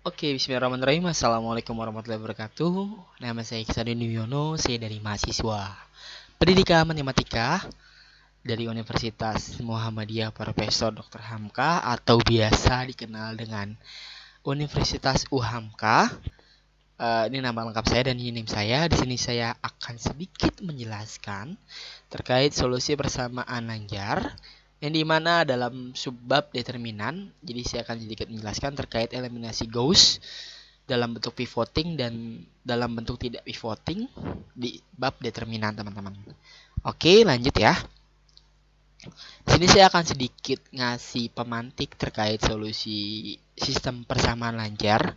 Oke, bismillahirrahmanirrahim. Assalamualaikum warahmatullahi wabarakatuh. Nama saya Iksanuddin Yuwono, saya dari mahasiswa Pendidikan Matematika dari Universitas Muhammadiyah Profesor Dr. Hamka atau biasa dikenal dengan Universitas UHAMKA. Ini nama lengkap saya dan ini NIM saya. Di sini saya akan sedikit menjelaskan terkait solusi persamaan Lanjar yang dimana dalam subbab determinan. Jadi saya akan sedikit menjelaskan terkait eliminasi Gauss dalam bentuk pivoting dan dalam bentuk tidak pivoting di bab determinan, teman-teman. Oke, lanjut ya. Di sini saya akan sedikit ngasih pemantik terkait solusi sistem persamaan Lanjar,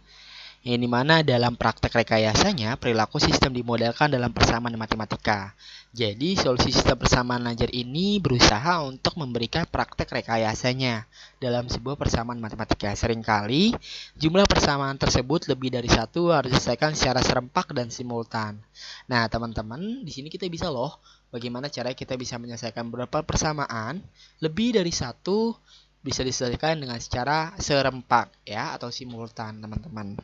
yang dimana dalam praktek rekayasanya perilaku sistem dimodelkan dalam persamaan matematika. Jadi solusi sistem persamaan Lanjar ini berusaha untuk memberikan praktek rekayasanya dalam sebuah persamaan matematika. Seringkali jumlah persamaan tersebut lebih dari satu harus diselesaikan secara serempak dan simultan. Nah, teman-teman, di sini kita bisa loh bagaimana cara kita bisa menyelesaikan beberapa persamaan lebih dari satu bisa diselesaikan dengan secara serempak ya atau simultan, teman-teman.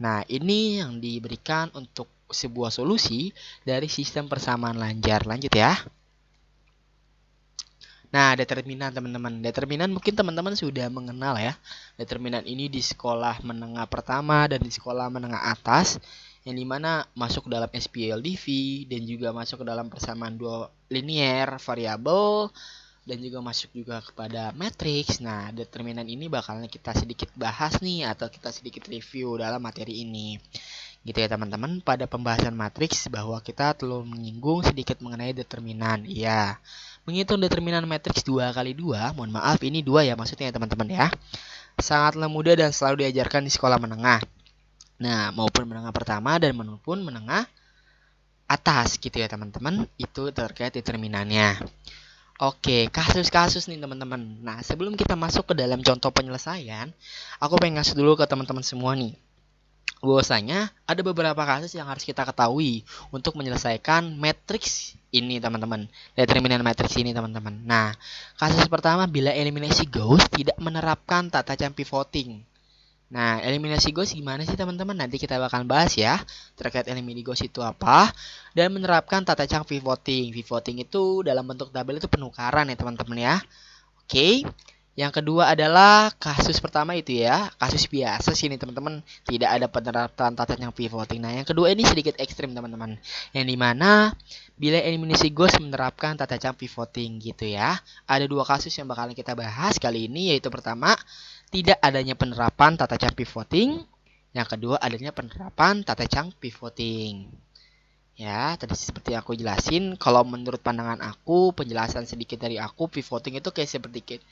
Nah, ini yang diberikan untuk sebuah solusi dari sistem persamaan Lanjar. Lanjut ya. Nah, determinan, teman-teman. Determinan mungkin teman-teman sudah mengenal ya. Determinan ini di sekolah menengah pertama dan di sekolah menengah atas, yang dimana masuk dalam SPLDV dan juga masuk ke dalam persamaan dua linier variabel dan juga masuk juga kepada matriks. Nah, determinan ini bakalan kita sedikit bahas nih atau kita sedikit review dalam materi ini. Gitu ya, teman-teman. Pada pembahasan matriks bahwa kita telah menyinggung sedikit mengenai determinan. Iya. Menghitung determinan matriks 2 kali 2, mohon maaf ini 2 ya maksudnya ya, teman-teman ya. Sangatlah mudah dan selalu diajarkan di sekolah menengah. Nah, maupun menengah pertama dan maupun menengah atas gitu ya, teman-teman. Itu terkait determinannya. Oke, kasus-kasus nih, teman-teman. Nah, sebelum kita masuk ke dalam contoh penyelesaian, aku pengen ngasih dulu ke teman-teman semua nih. Bahwasanya ada beberapa kasus yang harus kita ketahui untuk menyelesaikan matriks ini, teman-teman. Determinan matriks ini, teman-teman. Nah, kasus pertama bila eliminasi Gauss tidak menerapkan tata cara pivoting. Nah, eliminasi Gauss gimana sih, teman-teman? Nanti kita bakal bahas ya terkait eliminasi Gauss itu apa dan menerapkan tata cara pivoting. Pivoting itu dalam bentuk tabel itu penukaran ya, teman-teman ya. Oke. Yang kedua adalah kasus pertama itu ya, kasus biasa sini, teman-teman, tidak ada penerapan tata cara pivoting. Nah, yang kedua ini sedikit ekstrim, teman-teman. Yang dimana bila eliminasi Gauss menerapkan tata cara pivoting gitu ya. Ada dua kasus yang bakalan kita bahas kali ini, yaitu pertama, tidak adanya penerapan tata cara pivoting. Yang kedua, adanya penerapan tata cara pivoting. Ya, tadi seperti aku jelasin, kalau menurut pandangan aku, penjelasan sedikit dari aku, pivoting itu kayak seperti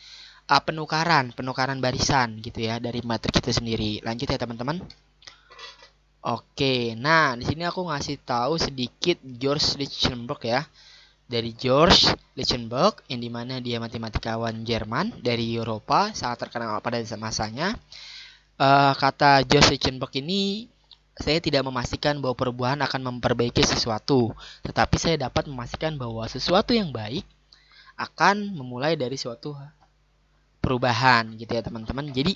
penukaran barisan gitu ya dari matriks itu sendiri. Lanjut ya, teman-teman. Oke, nah di sini aku ngasih tahu sedikit George Lichtenberg ya. Dari George Lichtenberg, yang dimana dia matematikawan Jerman dari Eropa, sangat terkenal pada masanya. Kata George Lichtenberg ini, saya tidak memastikan bahwa perubahan akan memperbaiki sesuatu, tetapi saya dapat memastikan bahwa sesuatu yang baik akan memulai dari suatu perubahan gitu ya, teman-teman. Jadi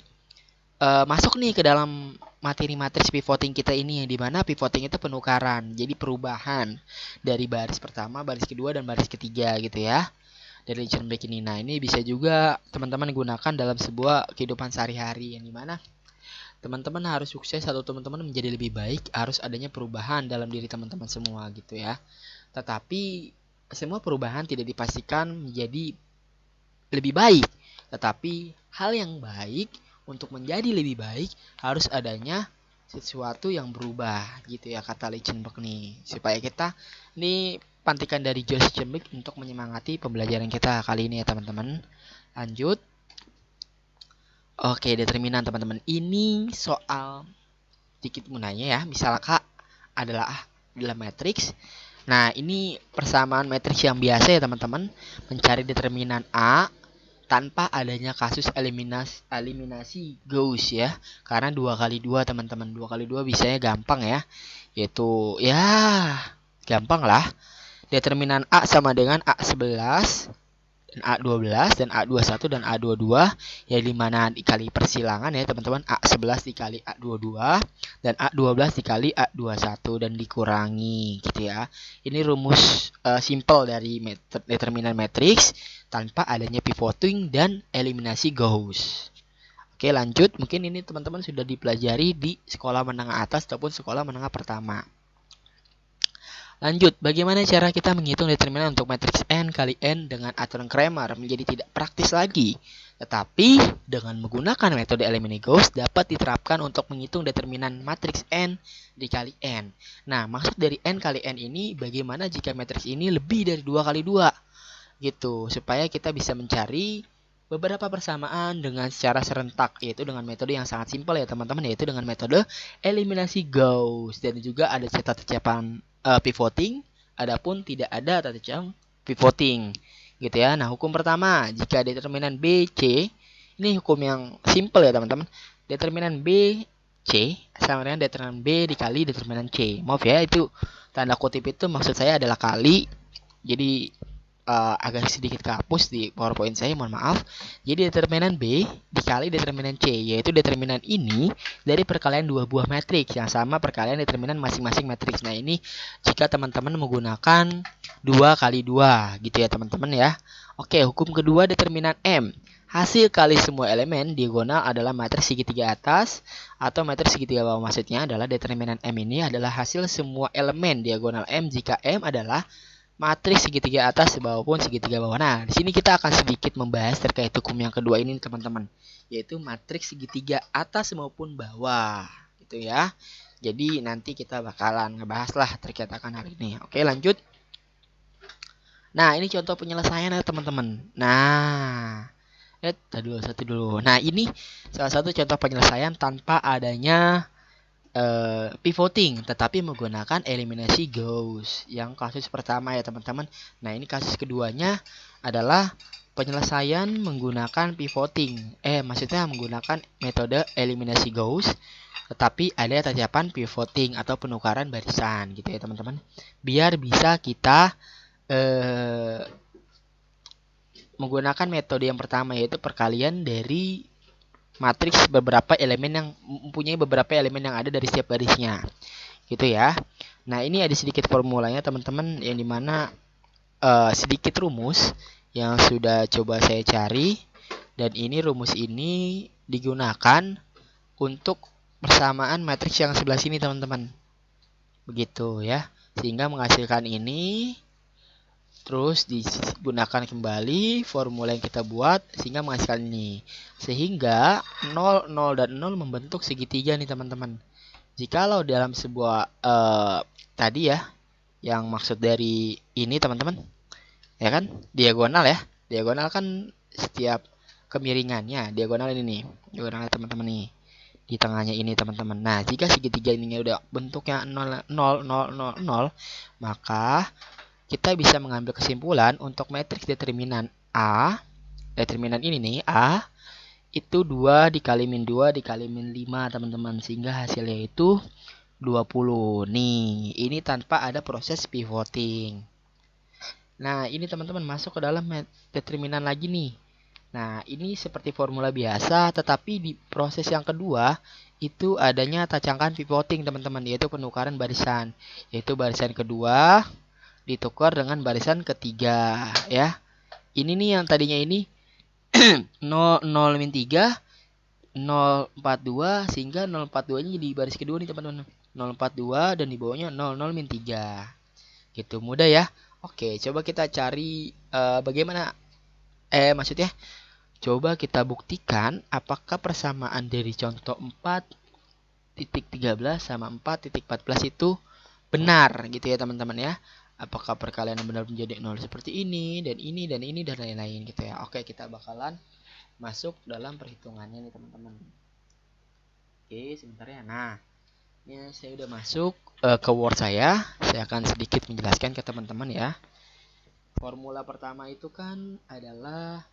masuk nih ke dalam materi matriks pivoting kita ini, yang dimana pivoting itu penukaran, jadi perubahan dari baris pertama, baris kedua, dan baris ketiga gitu ya dari Lichtenberg ini. Nah, ini bisa juga teman-teman gunakan dalam sebuah kehidupan sehari-hari, yang dimana teman-teman harus sukses atau teman-teman menjadi lebih baik, harus adanya perubahan dalam diri teman-teman semua gitu ya. Tetapi semua perubahan tidak dipastikan menjadi lebih baik, tetapi hal yang baik untuk menjadi lebih baik harus adanya sesuatu yang berubah gitu ya, kata Lichtenberg nih, supaya kita ini pantikan dari George Lichtenberg untuk menyemangati pembelajaran kita kali ini ya, teman-teman. Lanjut. Oke, determinan, teman-teman. Ini soal sedikit munanya ya. Misalnya Kak adalah matriks. Nah, ini persamaan matriks yang biasa ya, teman-teman. Mencari determinan A tanpa adanya kasus eliminasi Gauss ya. Karena 2 kali 2, teman-teman. 2 kali 2 bisanya gampang ya. Yaitu ya gampang lah. Determinan A sama dengan A11 dan A12 dan A21 dan A22, yang dimana dikali persilangan ya teman-teman, A11 dikali A22 dan A12 dikali A21 dan dikurangi gitu ya. Ini rumus simple dari determinan matriks tanpa adanya pivoting dan eliminasi Gauss. Oke, lanjut. Mungkin ini teman-teman sudah dipelajari di sekolah menengah atas ataupun sekolah menengah pertama. Lanjut, bagaimana cara kita menghitung determinan untuk matriks n kali n dengan aturan Cramer menjadi tidak praktis lagi. Tetapi, dengan menggunakan metode eliminasi Gauss dapat diterapkan untuk menghitung determinan matriks n dikali n. Nah, maksud dari n kali n ini bagaimana jika matriks ini lebih dari 2 kali 2 gitu, supaya kita bisa mencari beberapa persamaan dengan secara serentak, yaitu dengan metode yang sangat simpel ya teman-teman, yaitu dengan metode eliminasi Gauss. Dan juga ada tata-cara pivoting, adapun tidak ada tata-cara pivoting gitu ya. Nah, hukum pertama, jika determinan B, C, ini hukum yang simple ya teman-teman. Determinan B, C sama dengan determinan B dikali determinan C. Maaf ya, itu tanda kutip itu maksud saya adalah kali. Jadi agak sedikit kehapus di PowerPoint saya, mohon maaf. Jadi determinan B dikali determinan C, yaitu determinan ini dari perkalian dua buah matriks yang sama perkalian determinan masing-masing matriks. Nah, ini jika teman-teman menggunakan 2 kali 2 gitu ya teman-teman ya. Oke, hukum kedua determinan M. Hasil kali semua elemen diagonal adalah matriks segitiga atas atau matriks segitiga bawah. Maksudnya adalah determinan M ini adalah hasil semua elemen diagonal M jika M adalah matriks segitiga atas maupun segitiga bawah. Nah, di sini kita akan sedikit membahas terkait hukum yang kedua ini teman-teman, yaitu matriks segitiga atas maupun bawah, gitu ya. Jadi nanti kita bakalan ngebahas lah terkait akan hal ini. Oke, lanjut. Nah, ini contoh penyelesaian ya teman-teman. Nah, satu dulu. Nah, ini salah satu contoh penyelesaian tanpa adanya pivoting, tetapi menggunakan eliminasi Gauss. Yang kasus pertama ya teman-teman. Nah, ini kasus keduanya adalah penyelesaian menggunakan pivoting. Maksudnya menggunakan metode eliminasi Gauss, tetapi ada tatapan pivoting atau penukaran barisan gitu ya teman-teman. Biar bisa kita menggunakan metode yang pertama, yaitu perkalian dari matriks beberapa elemen yang mempunyai beberapa elemen yang ada dari setiap barisnya gitu ya. Nah, ini ada sedikit formulanya teman-teman, yang dimana sedikit rumus yang sudah coba saya cari, dan ini rumus ini digunakan untuk persamaan matriks yang sebelah sini teman-teman, begitu ya, sehingga menghasilkan ini. Terus digunakan kembali formula yang kita buat sehingga menghasilkan ini. Sehingga 0, 0, dan 0 membentuk segitiga nih teman-teman. Jikalau dalam sebuah tadi ya, yang maksud dari ini teman-teman, ya kan, diagonal ya. Diagonal kan setiap kemiringannya, diagonal ini nih. Diagonal teman-teman nih. Di tengahnya ini teman-teman. Nah, jika segitiga ini udah bentuknya 0, 0, 0, 0, 0, maka kita bisa mengambil kesimpulan untuk matriks determinan A, determinan ini nih, A, itu 2 dikali min 2 dikali min 5 teman-teman, sehingga hasilnya itu 20. Nih, ini tanpa ada proses pivoting. Nah, ini teman-teman masuk ke dalam determinan lagi nih. Nah, ini seperti formula biasa, tetapi di proses yang kedua itu adanya tacangkan pivoting teman-teman, yaitu penukaran barisan. Yaitu barisan kedua ditukar dengan barisan ketiga ya. Ini nih yang tadinya ini 0, 0 min 3, 042, sehingga 042 nya di baris kedua nih teman-teman. 042 dan di bawahnya 00 min 3. Gitu, mudah ya. Oke, coba kita cari bagaimana maksudnya coba kita buktikan apakah persamaan dari contoh 4.13 sama 4.14 itu benar gitu ya teman-teman ya. Apakah perkalian benar menjadi 0 seperti ini dan ini dan ini dan lain-lain gitu ya. Oke, kita bakalan masuk dalam perhitungannya nih teman-teman. Oke, sebentar ya. Nah, ini saya udah masuk ke Word saya. Saya akan sedikit menjelaskan ke teman-teman ya. Formula pertama itu kan adalah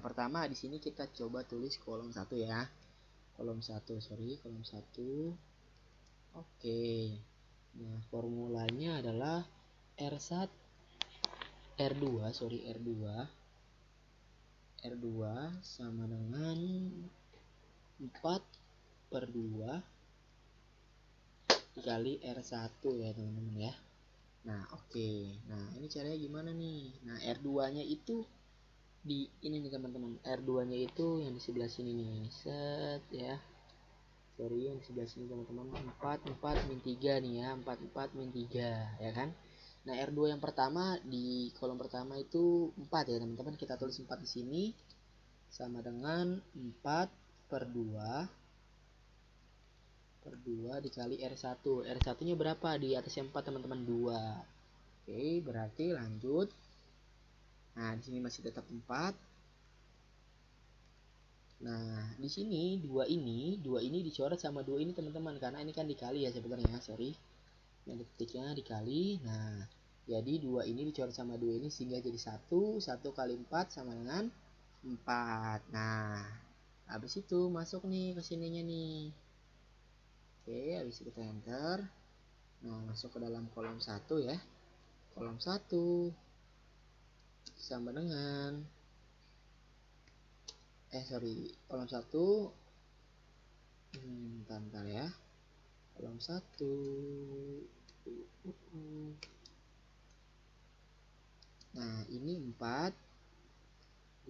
pertama di sini kita coba tulis kolom 1 ya. Kolom 1. Oke. Nah, formulanya adalah R2 R2 sama dengan 4/2 dikali R1 ya teman-teman ya. Nah oke. Nah ini caranya gimana nih? Nah R2 nya itu di ini nih teman-teman. R2 nya itu yang di sebelah sini nih. Set ya. Sorry yang di sebelah sini teman-teman. 4 min 3 nih ya. 4 min 3 ya kan. Nah R2 yang pertama di kolom pertama itu 4 ya teman-teman. Kita tulis 4 di sini. Sama dengan 4/2 dikali R1. R1 nya berapa? Di atasnya 4 teman-teman, 2. Oke, berarti lanjut. Nah, di sini masih tetap 4. Nah, di sini 2 ini dicoret sama 2 ini teman-teman, karena ini kan dikali ya sebenarnya, sorry. Yang titiknya dikali. Nah, jadi 2 ini dicoret sama 2 ini sehingga jadi 1. 1 kali 4 sama dengan 4. Nah, habis itu masuk nih ke sininya nih. Oke, habis itu kita enter. Nah, masuk ke dalam kolom 1 ya. Kolom 1 sama dengan kolom 1 bentar ya. Kolom 1 nah, ini 4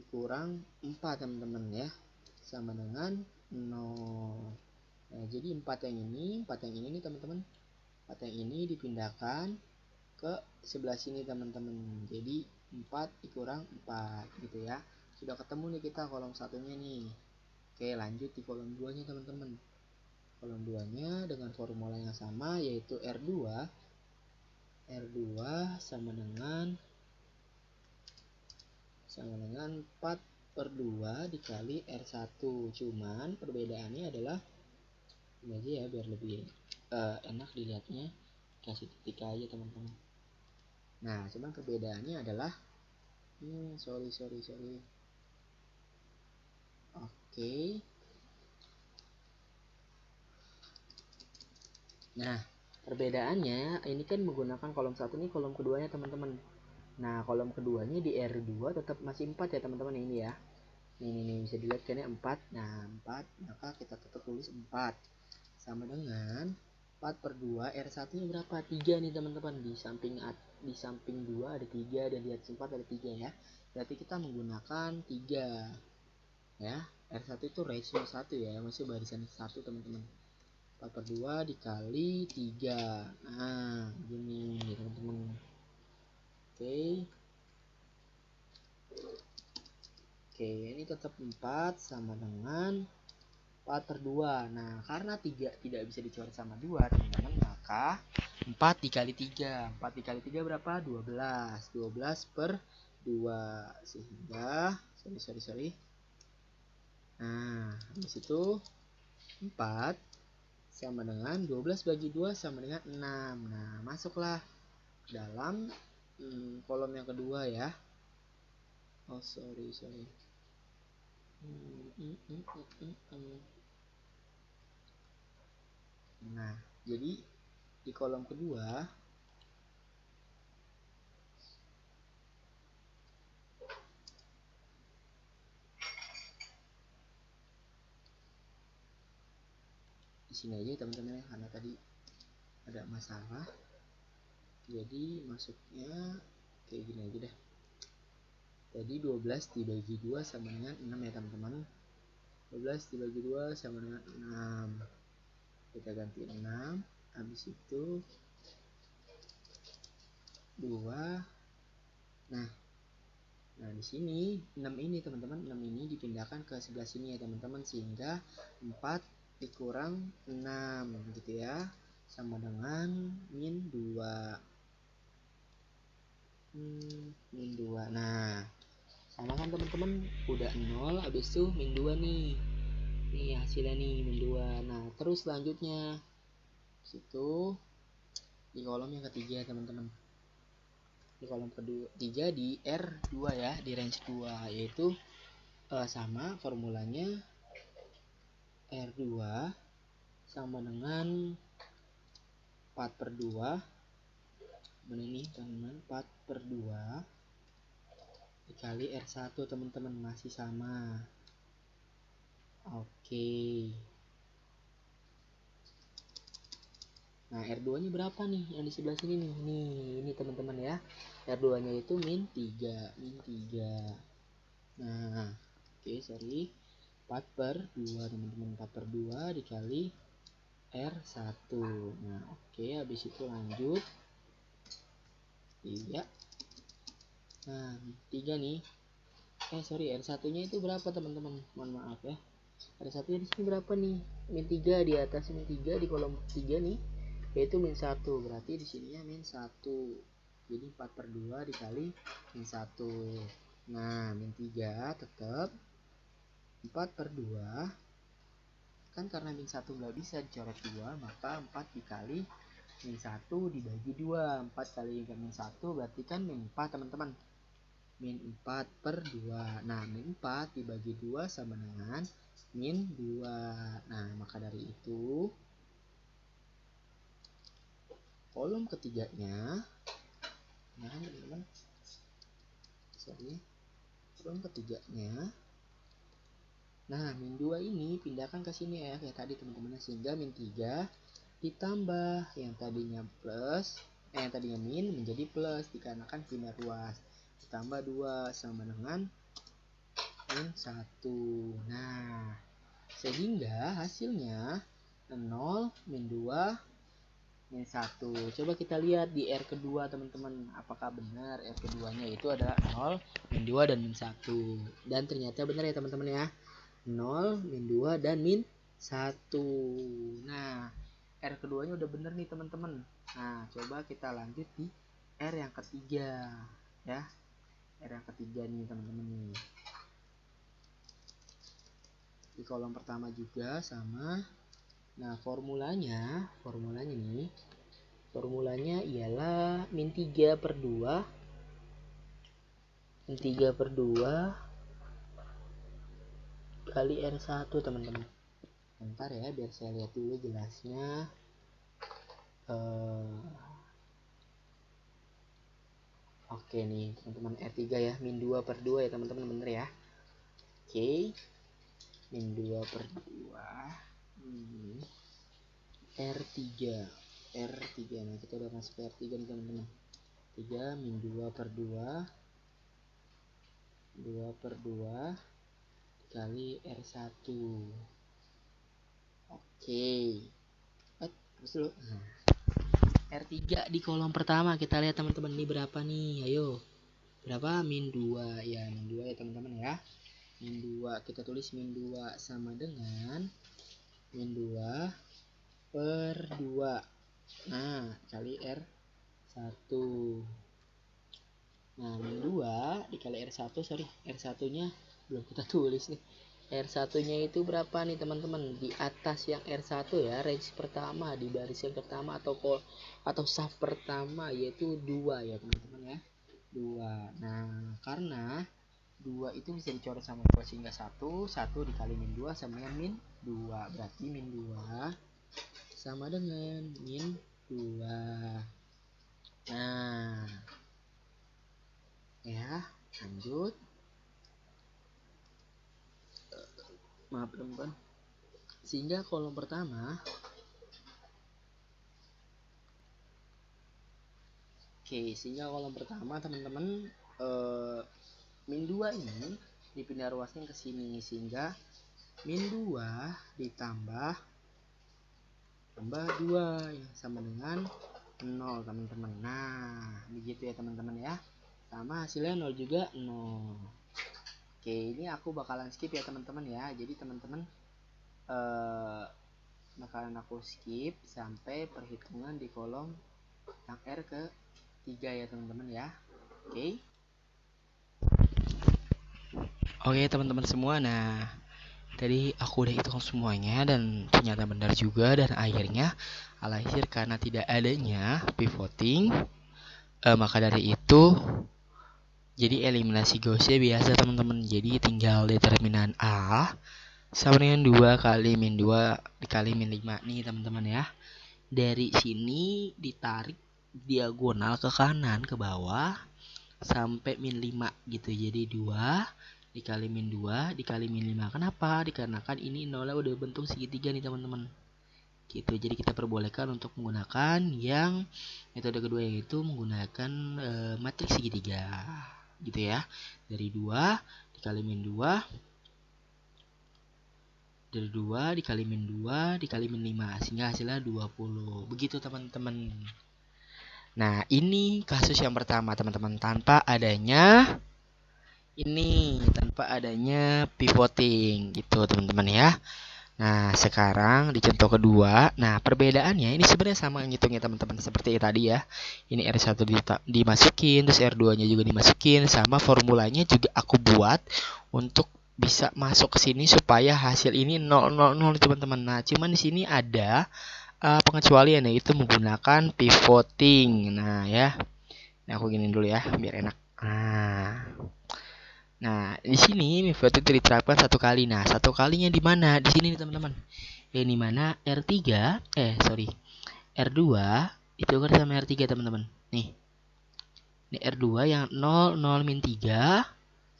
dikurang 4 teman-teman ya. Sama dengan 0. Nah, jadi 4 yang ini nih teman-teman. 4 yang ini dipindahkan ke sebelah sini teman-teman. Jadi 4 dikurang 4 gitu ya. Sudah ketemu nih kita kolom satunya nih. Oke, lanjut di kolom 2 nya teman-teman. Kolom 2 nya dengan formula yang sama, yaitu R2 sama dengan 4/2 dikali R1. Cuman perbedaannya adalah ini aja ya, biar lebih enak dilihatnya, kasih titik aja teman-teman. Nah, cuman perbedaannya adalah sorry. Oke. Nah, perbedaannya ini kan menggunakan kolom 1 nih, kolom keduanya teman-teman. Nah, kolom keduanya di R2 tetap masih 4 ya teman-teman ini ya. Ini bisa dilihat kan ya 4. Nah, 4, maka kita tetap tulis 4. Sama dengan 4/2 R1 nya berapa? 3 nih teman-teman. Di samping 2 ada 3 dan di atas 4 ada 3 ya. Berarti kita menggunakan 3 ya. R1 itu ratio 1 ya, masih barisan 1 teman-teman. 4/2 dikali 3. Nah, gini teman-teman. Oke, ini tetap 4 sama dengan 4/2. Nah, karena 3 tidak bisa dicoret sama 2 teman-teman, maka 4 dikali 3. 4 dikali 3 berapa? 12. 12/2. Sehingga sorry. Nah, habis itu 4 sama dengan 12 bagi 2 sama dengan 6. Nah, masuklah dalam kolom yang kedua ya. Oh, sorry. Nah, jadi di kolom kedua di sini aja teman-teman ya, karena tadi ada masalah. Jadi masuknya kayak gini aja deh. Jadi 12 dibagi 2 sama dengan 6 ya teman-teman. 12 dibagi 2 sama dengan 6. Kita ganti 6. Habis itu 2. Nah, di sini 6 ini teman-teman, 6 ini dipindahkan ke sebelah sini ya teman-teman, sehingga 4 dikurang 6 gitu ya. Sama dengan min 2. Min 2. Nah, sama kan teman-teman, udah 0, habis itu min 2 nih. Nih hasilnya nih min 2. Nah, terus selanjutnya situ di kolom yang ketiga teman-teman. Di kolom kedua 3 di R2 ya, di range 2, yaitu sama formulanya R2 sama dengan 4/2. Mana ini teman-teman? 4/2 dikali R1 teman-teman, masih sama. Oke. Nah, R2 nya berapa nih yang di sebelah sini nih? Nih, ini teman-teman ya. R2 nya itu min 3. Nah, oke, sorry. 4 per 2 teman-teman. 4 per 2 dikali R1. Nah, oke, habis itu lanjut. 3. Nah, 3 nih. Sorry, R1 nya itu berapa teman-teman? Mohon maaf ya. R1 nya di sini berapa nih? Min 3, di atas min 3 di kolom 3 nih. Yaitu min 1. Berarti di sininya min 1. Jadi 4 per 2 dikali min 1. Nah, min 3 tetap 4 per 2. Kan karena min 1 nggak bisa dicoret 2, maka 4 dikali min 1 dibagi 2. 4 kali min 1 berarti kan min 4 teman-teman. Min 4 per 2. Nah, min 4 dibagi 2 sama dengan min 2. Nah, maka dari itu kolom ketiganya, nah teman-teman, sorry, kolom ketiganya, nah min 2 ini pindahkan ke sini ya, kayak tadi teman-teman, sehingga min 3 ditambah yang tadinya plus, yang tadinya min menjadi plus dikarenakan pindah ruas, ditambah 2 sama dengan min 1. Nah, sehingga hasilnya 0, min 2, min 1. Coba kita lihat di R kedua teman-teman, apakah benar R keduanya itu adalah 0, min 2, dan min 1. Dan ternyata benar ya teman-teman ya, 0, min 2, dan min 1. Nah, R keduanya udah benar nih teman-teman. Nah, coba kita lanjut di R yang ketiga ya. R yang ketiga nih teman-teman nih. Di kolom pertama juga sama. Nah, formulanya nih, formulanya ialah min 3 per 2, min 3 per 2 kali R1 teman-teman. Bentar ya, biar saya lihat dulu jelasnya. Oke nih teman-teman, R3 ya, min 2 per 2 ya teman-teman, bener ya. Oke, min 2 per 2 R3. Nah, kita udah masuk ke R3 nih teman-teman. 3 min 2 per 2 per 2 kali R1. Oke. Terus dulu. Nah, R3 di kolom pertama kita lihat teman-teman, ini berapa nih? Ayo. Berapa? Min 2 ya, min 2 ya teman-teman ya. Min 2, kita tulis min 2 sama dengan min 2 per 2. Nah, kali R1. Nah, min 2 dikali R1, sorry, R1-nya belum kita tulis nih. R1-nya itu berapa nih teman-teman? Di atas yang R1 ya, range pertama, di baris yang pertama atau saf pertama, yaitu 2 ya teman-teman ya. 2. Nah, karena 2 itu bisa dicoret sama 2 sehingga 1 dikali min 2 sama dengan min 2. Berarti min 2 sama dengan min 2. Nah, ya, lanjut. Maaf teman-teman. Sehingga kolom pertama, sehingga kolom pertama teman-teman, min 2 ini dipindah ruasnya ke sini, sehingga min 2 ditambah 2 yang sama dengan 0 teman-teman. Nah, begitu ya teman-teman ya. Sama hasilnya 0 juga 0. Oke, ini aku bakalan skip ya teman-teman ya. Jadi teman-teman bakalan aku skip sampai perhitungan di kolom yang R ke 3 ya teman-teman ya. Oke teman-teman semua, nah tadi aku udah hitung semuanya dan ternyata benar juga, dan akhirnya alhasil karena tidak adanya pivoting, maka dari itu jadi eliminasi Gaussian biasa teman-teman. Jadi tinggal determinan A sama dengan 2 kali min 2 dikali min 5 nih teman-teman ya. Dari sini ditarik diagonal ke kanan ke bawah, sampai min 5 gitu. Jadi 2 dikali min 2 dikali min 5. Kenapa? Dikarenakan ini nolnya udah bentuk segitiga nih teman-teman. Gitu. Jadi kita perbolehkan untuk menggunakan yang metode kedua, yaitu menggunakan matriks segitiga. Gitu ya. Dari 2 dikali min 2 dari 2 dikali min 2 dikali min 5 sehingga hasilnya 20. Begitu teman-teman. Nah, ini kasus yang pertama teman-teman, tanpa adanya pivoting gitu teman-teman ya. Nah, sekarang di contoh kedua, nah perbedaannya ini sebenarnya sama ngitungnya teman-teman, seperti tadi ya. Ini R1 dimasukin, terus R2-nya juga dimasukin, sama formulanya juga aku buat untuk bisa masuk ke sini supaya hasil ini 000 teman-teman. Nah, cuman di sini ada pengecualian, yaitu menggunakan pivoting. Nah, ya. Nah, aku gini dulu ya biar enak. Nah, di sini pivot itu diterapkan satu kali. Nah, satu kalinya di mana? Di sini nih teman-teman. Yang di mana R2 itu kan sama R3 teman-teman. Nih. Ini R2 yang 0 min 3,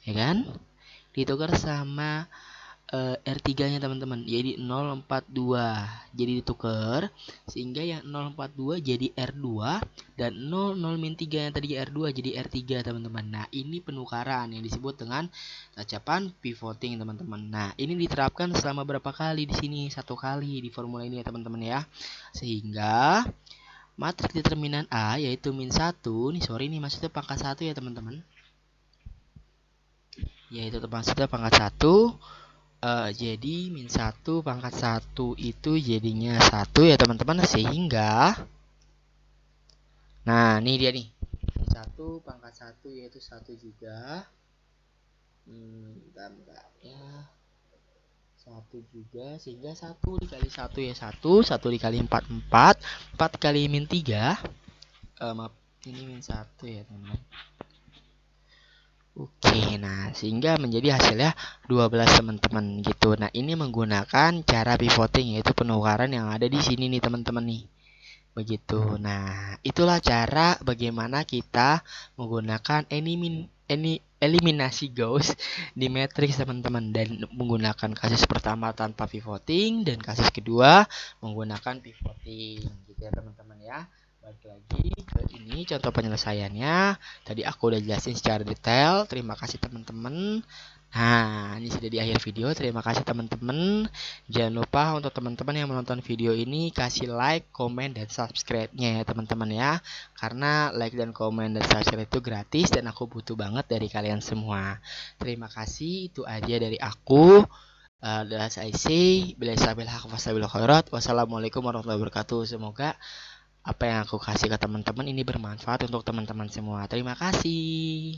ya kan? Ditukar sama R3-nya teman-teman, jadi 042. Jadi ditukar sehingga yang 042 jadi R2 dan 00 min 3 yang tadi R2 jadi R3 teman-teman. Nah, ini penukaran yang disebut dengan tacapan pivoting teman-teman. Nah, ini diterapkan selama berapa kali di sini? Satu kali di formula ini ya teman-teman ya. Sehingga matriks determinan A yaitu min 1, ini maksudnya pangkat 1 ya teman-teman. Yaitu maksudnya pangkat 1. Jadi min 1 pangkat 1 itu jadinya 1 ya teman-teman, sehingga nah ini dia nih, 1 pangkat 1 yaitu 1 juga. Bentar ya, 1 juga, sehingga 1 dikali 1 ya 1 dikali 4 4 kali min 3, maaf ini min 1 ya teman-teman. Oke, nah sehingga menjadi hasilnya 12 teman-teman gitu. Nah, ini menggunakan cara pivoting, yaitu penukaran yang ada di sini nih teman-teman nih. Begitu. Nah, itulah cara bagaimana kita menggunakan eliminasi Gauss di matriks teman-teman, dan menggunakan kasus pertama tanpa pivoting dan kasus kedua menggunakan pivoting gitu ya teman-teman ya. Balik lagi ke ini contoh penyelesaiannya. Tadi aku udah jelasin secara detail. Terima kasih teman-teman. Nah, ini sudah di akhir video. Terima kasih teman-teman. Jangan lupa untuk teman-teman yang menonton video ini kasih like, komen, dan subscribe-nya ya teman-teman ya. Karena like dan komen dan subscribe itu gratis dan aku butuh banget dari kalian semua. Terima kasih, itu aja dari aku. That's I say. Wassalamualaikum warahmatullahi wabarakatuh. Semoga apa yang aku kasih ke teman-teman ini bermanfaat untuk teman-teman semua. Terima kasih.